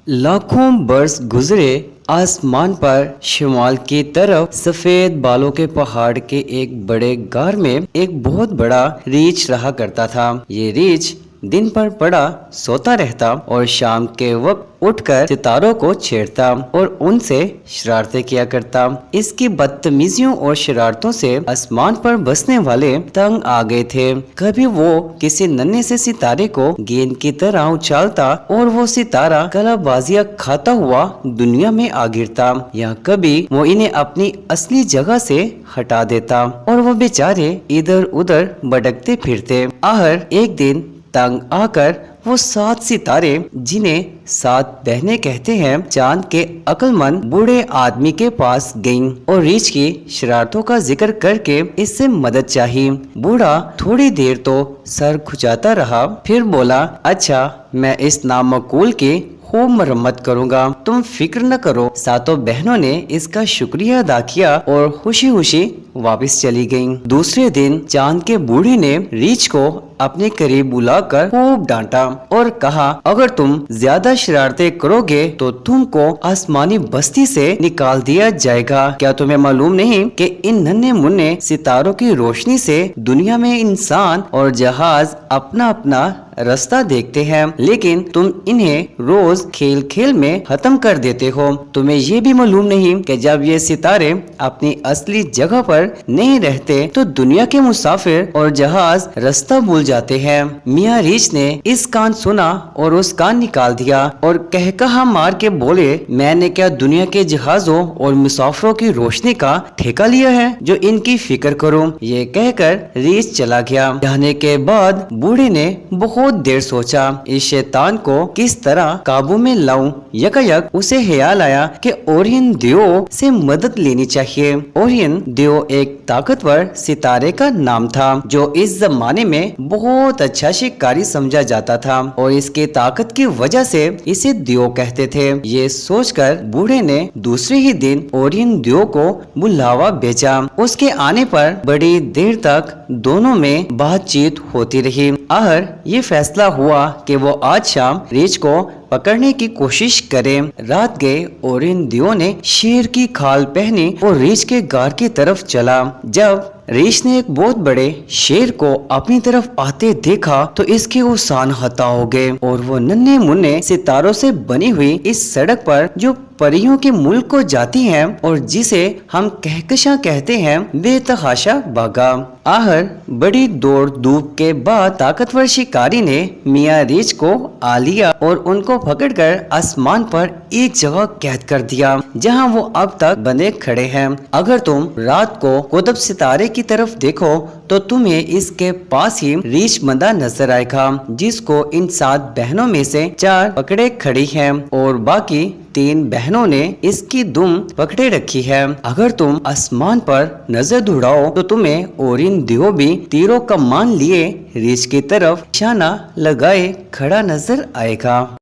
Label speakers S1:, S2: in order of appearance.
S1: लाखों बरस गुजरे। आसमान पर शिमाल की तरफ सफेद बालों के पहाड़ के एक बड़े गार में एक बहुत बड़ा रीछ रहा करता था। ये रीछ दिन पर पड़ा सोता रहता और शाम के वक्त उठकर सितारों को छेड़ता और उनसे शरारतें किया करता। इसकी बदतमीजियों और शरारतों से आसमान पर बसने वाले तंग आ गए थे। कभी वो किसी नन्हे से सितारे को गेंद की तरह उछालता और वो सितारा कलाबाजियां खाता हुआ दुनिया में आ गिरता, या कभी वो इन्हें अपनी असली जगह से हटा देता और वो बेचारे इधर उधर भटकते फिरते। आहर एक दिन तंग आकर वो 7 सितारे, जिन्हें 7 बहनें कहते हैं, चांद के अक्लमंद बूढ़े आदमी के पास गईं और रीछ की शरारतों का जिक्र करके इससे मदद चाही। बूढ़ा थोड़ी देर तो सर खुजाता रहा, फिर बोला, अच्छा, मैं इस नामकूल की खूब मरम्मत करूंगा, तुम फिक्र न करो। 7 बहनों ने इसका शुक्रिया अदा किया और खुशी खुशी वापस चली गईं। दूसरे दिन चांद के बूढ़े ने रीछ को अपने करीब बुलाकर खूब डांटा और कहा, अगर तुम ज्यादा शरारतें करोगे तो तुमको आसमानी बस्ती से निकाल दिया जाएगा। क्या तुम्हें मालूम नहीं कि इन नन्हे मुन्ने सितारों की रोशनी से दुनिया में इंसान और जहाज अपना अपना रास्ता देखते हैं, लेकिन तुम इन्हें रोज खेल खेल में खत्म कर देते हो। तुम्हें ये भी मालूम नहीं कि जब ये सितारे अपनी असली जगह पर नहीं रहते तो दुनिया के मुसाफिर और जहाज रास्ता भूल जाते हैं। मियाँ रीछ ने इस कान सुना और उस कान निकाल दिया और कहकहा मार के बोले, मैंने क्या दुनिया के जहाजों और मुसाफिरों की रोशनी का ठेका लिया है जो इनकी फिक्र करूं। ये कहकर रीछ चला गया। जाने के बाद बूढ़े ने बहुत देर सोचा इस शैतान को किस तरह काबू में लाऊं। यकायक उसे ख्याल आया कि ओरियन दियो से मदद लेनी चाहिए। ओरियन दियो एक ताकतवर सितारे का नाम था जो इस जमाने में बहुत अच्छा शिकारी समझा जाता था और इसके ताकत की वजह से इसे दियो कहते थे। ये सोचकर बूढ़े ने दूसरे ही दिन ओरियन दियो को बुलावा भेजा। उसके आने पर बड़ी देर तक दोनों में बातचीत होती रही। आहर ये फैसला हुआ कि वो आज शाम रीछ को पकड़ने की कोशिश करें। रात गए और इन दियो ने शेर की खाल पहनी और रीछ के गार की तरफ चला। जब रीछ ने एक बहुत बड़े शेर को अपनी तरफ आते देखा तो इसके वो सान हता हो गए और वो नन्हे मुन्ने सितारों से बनी हुई इस सड़क पर जो परियों के मुल्क को जाती हैं और जिसे हम कहकशां कहते हैं, बेतहाशा भागा। आहर बड़ी दौड़ धूप के बाद ताकतवर शिकारी ने मियाँ रीछ को आ लिया और उनको पकड़कर आसमान पर एक जगह कैद कर दिया जहां वो अब तक बंधे खड़े हैं। अगर तुम रात को कुतुब सितारे की तरफ देखो तो तुम्हें इसके पास ही रीछ बंधा नजर आएगा, जिसको इन 7 बहनों में से 4 पकड़े खड़ी हैं और बाकी 3 बहनों ने इसकी दुम पकड़े रखी है। अगर तुम आसमान पर नजर दौड़ाओ तो तुम्हें ओरियन दियो भी तीरों कमान लिए रीछ की तरफ निशाना लगाए खड़ा नजर आएगा।